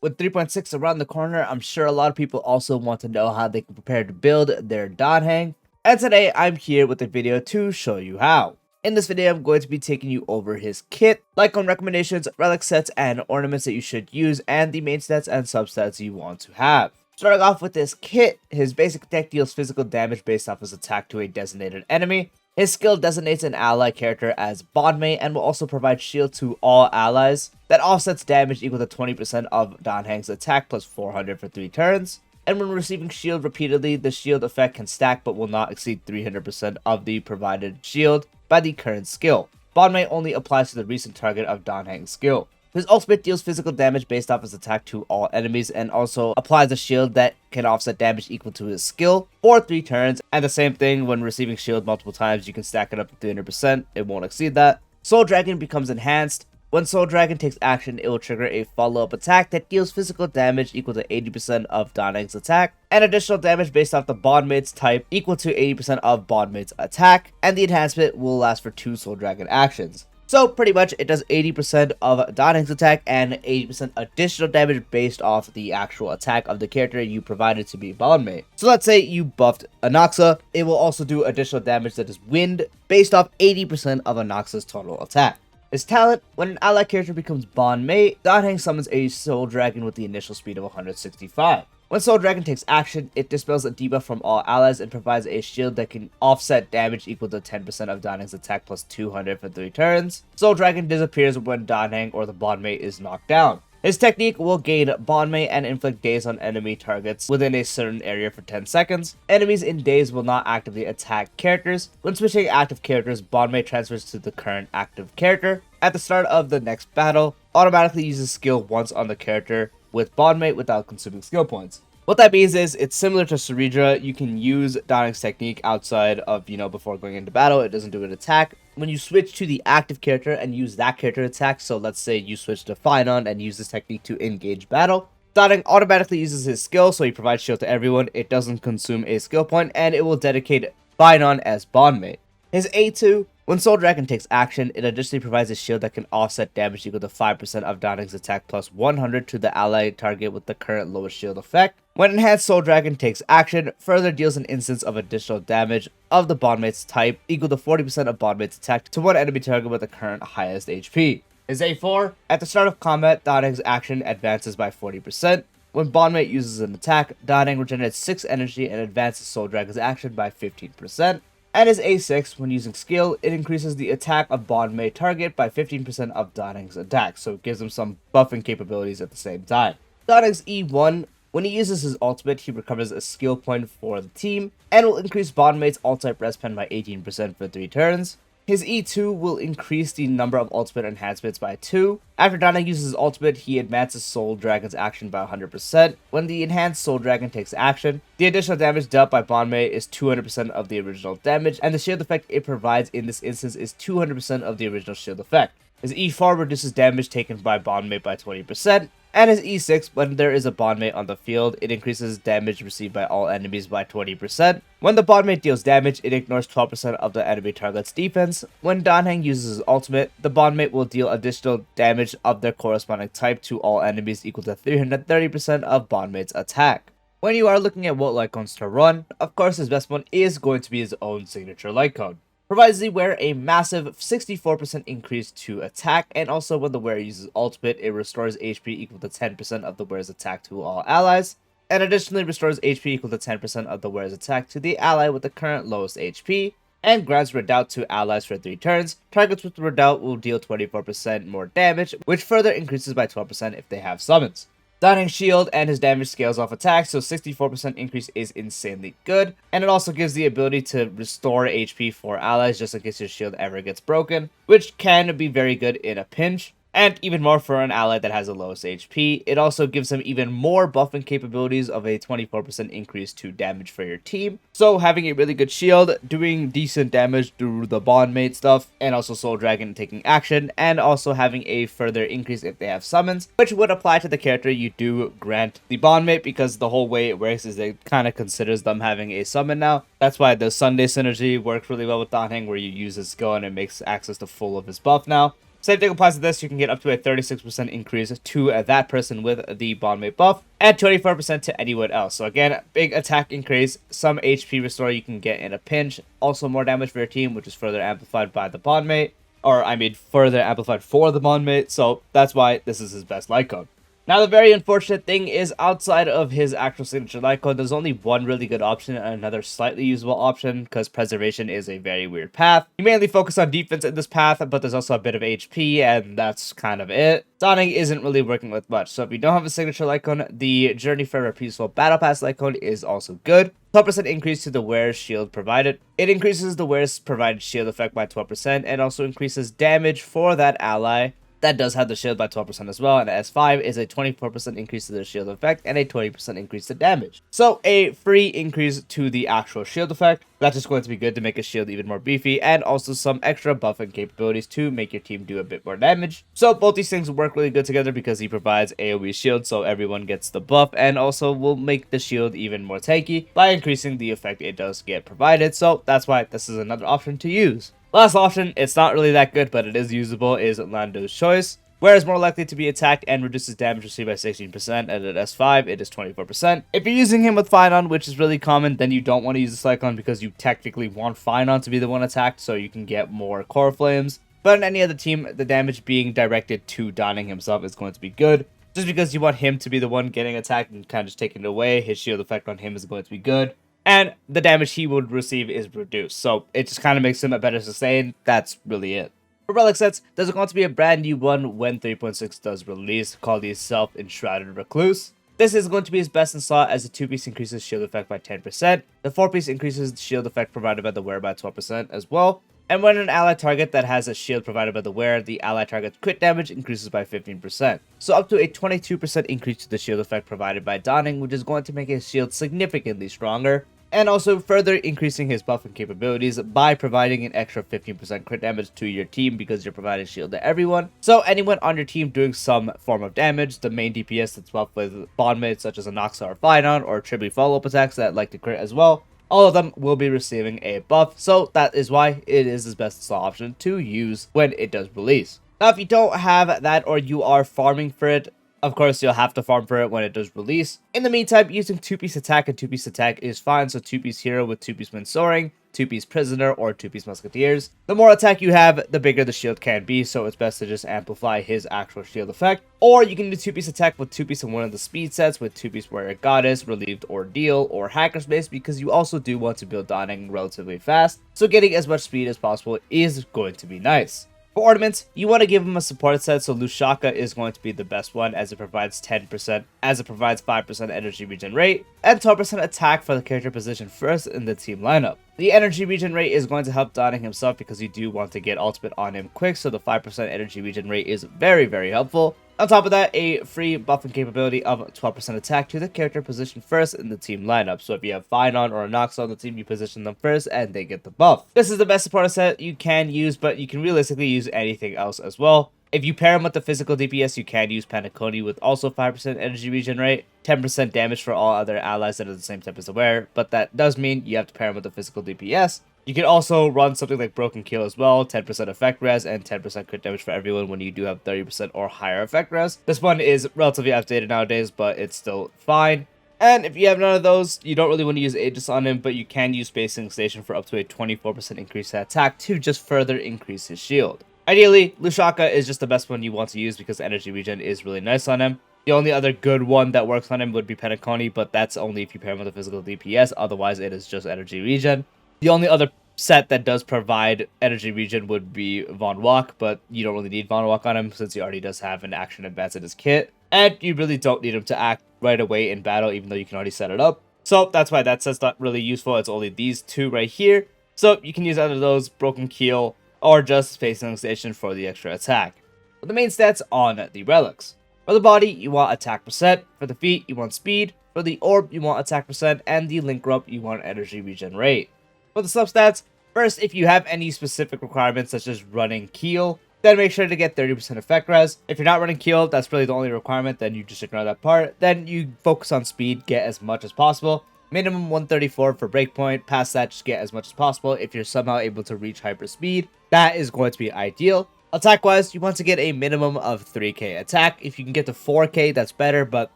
With 3.6 around the corner, I'm sure a lot of people also want to know how they can prepare to build their Dan Heng, and today I'm here with a video to show you how. In this video, I'm going to be taking you over his kit, Lightcone recommendations, relic sets, and ornaments that you should use, and the main stats and substats you want to have. Starting off with this kit, his basic attack deals physical damage based off his attack to a designated enemy. His skill designates an ally character as bondmate and will also provide shield to all allies that offsets damage equal to 20% of Dan Heng's attack plus 400 for 3 turns. And when receiving shield repeatedly, the shield effect can stack but will not exceed 300% of the provided shield by the current skill. Bondmate only applies to the recent target of Dan Heng's skill. His ultimate deals physical damage based off his attack to all enemies and also applies a shield that can offset damage equal to his skill for 3 turns. And the same thing, when receiving shield multiple times, you can stack it up to 300%. It won't exceed that. Soul Dragon becomes enhanced. When Soul Dragon takes action, it will trigger a follow-up attack that deals physical damage equal to 80% of Dan Heng's attack, and additional damage based off the Bondmate's type equal to 80% of Bondmate's attack, and the enhancement will last for 2 Soul Dragon actions. So pretty much it does 80% of Dan Heng's attack and 80% additional damage based off the actual attack of the character you provided to be Bondmate. So let's say you buffed Anaxa, it will also do additional damage that is wind based off 80% of Anaxa's total attack. His talent, when an ally character becomes bondmate, Dan Heng summons a Soul Dragon with the initial speed of 165. When Soul Dragon takes action, it dispels a debuff from all allies and provides a shield that can offset damage equal to 10% of Dan Heng's attack plus 200 for 3 turns. Soul Dragon disappears when Dan Heng or the bondmate is knocked down. His technique will gain bondmate and inflict daze on enemy targets within a certain area for 10 seconds. Enemies in daze will not actively attack characters. When switching active characters, bondmate transfers to the current active character. At the start of the next battle, automatically uses skill once on the character with bondmate without consuming skill points. What that means is it's similar to Ceridra. You can use Dan Heng's technique outside of, before going into battle. It doesn't do an attack. When you switch to the active character and use that character attack, so let's say you switch to Finon and use this technique to engage battle, Dan Heng automatically uses his skill, so he provides shield to everyone. It doesn't consume a skill point, and it will dedicate Finon as bondmate. His A2, when Soul Dragon takes action, it additionally provides a shield that can offset damage equal to 5% of Dan Heng's attack plus 100 to the ally target with the current lowest shield effect. When Enhanced Soul Dragon takes action, further deals an instance of additional damage of the bondmate's type equal to 40% of bondmate's attack to one enemy target with the current highest HP. His A4, at the start of combat, Dan Heng's action advances by 40%. When bondmate uses an attack, Dan Heng regenerates 6 energy and advances Soul Dragon's action by 15%. And his A6, when using skill, it increases the attack of bondmate target by 15% of Dan Heng's attack, so it gives him some buffing capabilities at the same time. Dan Heng's E1, when he uses his ultimate, he recovers a skill point for the team, and will increase bondmate's alt-type rest pen by 18% for 3 turns. His E2 will increase the number of ultimate enhancements by 2. After Dan Heng uses his ultimate, he advances Soul Dragon's action by 100%. When the enhanced Soul Dragon takes action, the additional damage dealt by bondmate is 200% of the original damage, and the shield effect it provides in this instance is 200% of the original shield effect. His E4 reduces damage taken by bondmate by 20%. And his E6, when there is a bondmate on the field, it increases damage received by all enemies by 20%. When the bondmate deals damage, it ignores 12% of the enemy target's defense. When Dan Heng uses his ultimate, the bondmate will deal additional damage of their corresponding type to all enemies equal to 330% of bondmate's attack. When you are looking at what Lightcones to run, of course his best one is going to be his own signature Lightcone. Provides the wearer a massive 64% increase to attack, and also when the wearer uses ultimate, it restores HP equal to 10% of the wearer's attack to all allies, and additionally restores HP equal to 10% of the wearer's attack to the ally with the current lowest HP, and grants Redoubt to allies for 3 turns. Targets with Redoubt will deal 24% more damage, which further increases by 12% if they have summons. Dan Heng's shield and his damage scales off attacks, so 64% increase is insanely good, and it also gives the ability to restore HP for allies just in case your shield ever gets broken, which can be very good in a pinch. And even more for an ally that has the lowest HP. It also gives them even more buffing capabilities of a 24% increase to damage for your team. So having a really good shield, doing decent damage through the bondmate stuff, and also Soul Dragon taking action, and also having a further increase if they have summons, which would apply to the character you do grant the bondmate, because the whole way it works is it kind of considers them having a summon now. That's why the Sunday synergy works really well with Dan Heng, where you use his skill and it makes access to full of his buff now. Same thing applies to this. You can get up to a 36% increase to that person with the bondmate buff, and 24% to anyone else. So again, big attack increase, some HP restore you can get in a pinch, also more damage for your team, which is further amplified by the bondmate, or I mean further amplified for the bondmate. So that's why this is his best Lightcone. Now, the very unfortunate thing is, outside of his actual signature Lightcone, there's only one really good option and another slightly usable option, because Preservation is a very weird path. You mainly focus on defense in this path, but there's also a bit of HP, and that's kind of it. Donning isn't really working with much, so if you don't have a signature Lightcone, the Journey for a Peaceful Battle Pass Lightcone is also good. 12% increase to the wearer's shield provided. It increases the wearer's provided shield effect by 12%, and also increases damage for that ally. That does have the shield by 12% as well, and S5 is a 24% increase to the shield effect and a 20% increase to damage. So a free increase to the actual shield effect. That's just going to be good to make a shield even more beefy, and also some extra buff and capabilities to make your team do a bit more damage. So both these things work really good together because he provides AoE shield, so everyone gets the buff, and also will make the shield even more tanky by increasing the effect it does get provided. So that's why this is another option to use. Last option, it's not really that good, but it is usable, is Lando's Choice, where it's more likely to be attacked and reduces damage received by 16%, and at S5, it is 24%. If you're using him with Finon, which is really common, then you don't want to use the Cyclone because you technically want Finon to be the one attacked, so you can get more Core Flames. But in any other team, the damage being directed to Donning himself is going to be good, just because you want him to be the one getting attacked and kind of just taking it away. His shield effect on him is going to be good, and the damage he would receive is reduced, so it just kind of makes him a better sustain. That's really it. For Relic sets, there's going to be a brand new one when 3.6 does release, called the Self-Enshrouded Recluse. This is going to be his best in slot, as the 2-piece increases shield effect by 10%, the 4-piece increases the shield effect provided by the wearer by 12% as well, and when an ally target that has a shield provided by the wearer, the ally target's crit damage increases by 15%. So up to a 22% increase to the shield effect provided by Donning, which is going to make his shield significantly stronger, and also further increasing his buff and capabilities by providing an extra 15% crit damage to your team because you're providing shield to everyone. So anyone on your team doing some form of damage, the main DPS that's buffed with bondmates such as Anoxa or Finon, or tribute follow-up attacks that like to crit as well, all of them will be receiving a buff, so that is why it is his best slot option to use when it does release. Now, if you don't have that, or you are farming for it, of course, you'll have to farm for it when it does release. In the meantime, using 2-piece attack and 2-piece attack is fine, so 2-piece hero with 2-piece wind soaring, 2-piece prisoner, or 2-piece musketeers. The more attack you have, the bigger the shield can be, so it's best to just amplify his actual shield effect. Or you can do 2-piece attack with 2-piece in one of the speed sets with 2-piece warrior goddess, relieved ordeal, or hacker's base, because you also do want to build Donning relatively fast, so getting as much speed as possible is going to be nice. For ornaments, you want to give him a support set, so Lushaka is going to be the best one, as it provides 5% energy regen rate, and 12% attack for the character positioned first in the team lineup. The energy regen rate is going to help Donning himself because you do want to get ultimate on him quick, so the 5% energy regen rate is very, very helpful. On top of that, a free buffing capability of 12% attack to the character positioned first in the team lineup. So if you have Finon or Anoxa on the team, you position them first and they get the buff. This is the best supporter set you can use, but you can realistically use anything else as well. If you pair him with the physical DPS, you can use Panaconi with also 5% energy regen rate, 10% damage for all other allies that are the same type as the wearer, but that does mean you have to pair him with the physical DPS. You can also run something like Broken Kill as well, 10% effect res and 10% crit damage for everyone when you do have 30% or higher effect res. This one is relatively outdated nowadays, but it's still fine. And if you have none of those, you don't really want to use Aegis on him, but you can use Spacing Station for up to a 24% increase to attack to just further increase his shield. Ideally, Lushaka is just the best one you want to use because energy regen is really nice on him. The only other good one that works on him would be Penaconi, but that's only if you pair him with a physical DPS, otherwise it is just energy regen. The only other set that does provide energy regen would be Von Walk, but you don't really need Von Walk on him since he already does have an action advance in his kit. And you really don't need him to act right away in battle, even though you can already set it up. So that's why that set's not really useful. It's only these two right here. So you can use either of those, Broken Keel, or just Spacing Station for the extra attack. For the main stats on the Relics. For the body, you want attack percent. For the feet, you want speed. For the orb, you want attack percent. And the link rope, you want energy regen rate. For the substats, first, if you have any specific requirements such as running Keel, then make sure to get 30% effect res. If you're not running Keel, that's really the only requirement, then you just ignore that part. Then you focus on speed, get as much as possible. Minimum 134 for breakpoint. Past that, just get as much as possible. If you're somehow able to reach hyper speed, that is going to be ideal. Attack-wise, you want to get a minimum of 3k attack. If you can get to 4k, that's better, but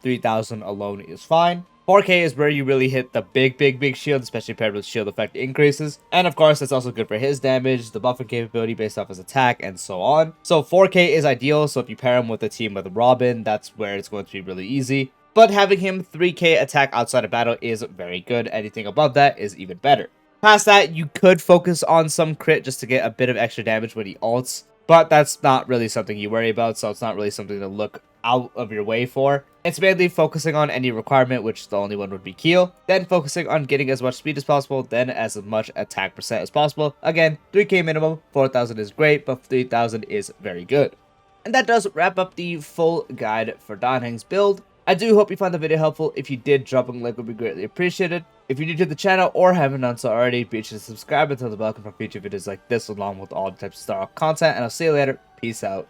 3000 alone is fine. 4k is where you really hit the big shield, especially paired with shield effect increases. And of course, that's also good for his damage, the buffing capability based off his attack, and so on. So 4k is ideal, so if you pair him with a team with Robin, that's where it's going to be really easy. But having him 3k attack outside of battle is very good. Anything above that is even better. Past that, you could focus on some crit just to get a bit of extra damage when he ults. But that's not really something you worry about, so it's not really something to look out of your way for. It's mainly focusing on any requirement, which the only one would be Keel, then focusing on getting as much speed as possible, then as much attack percent as possible. Again, 3k minimum, 4000 is great, but 3000 is very good. And that does wrap up the full guide for Dan Heng's build. I do hope you found the video helpful. If you did, dropping a like would be greatly appreciated. If you're new to the channel or haven't done so already, be sure to subscribe and turn the bell for future videos like this along with all types of Star content. And I'll see you later. Peace out.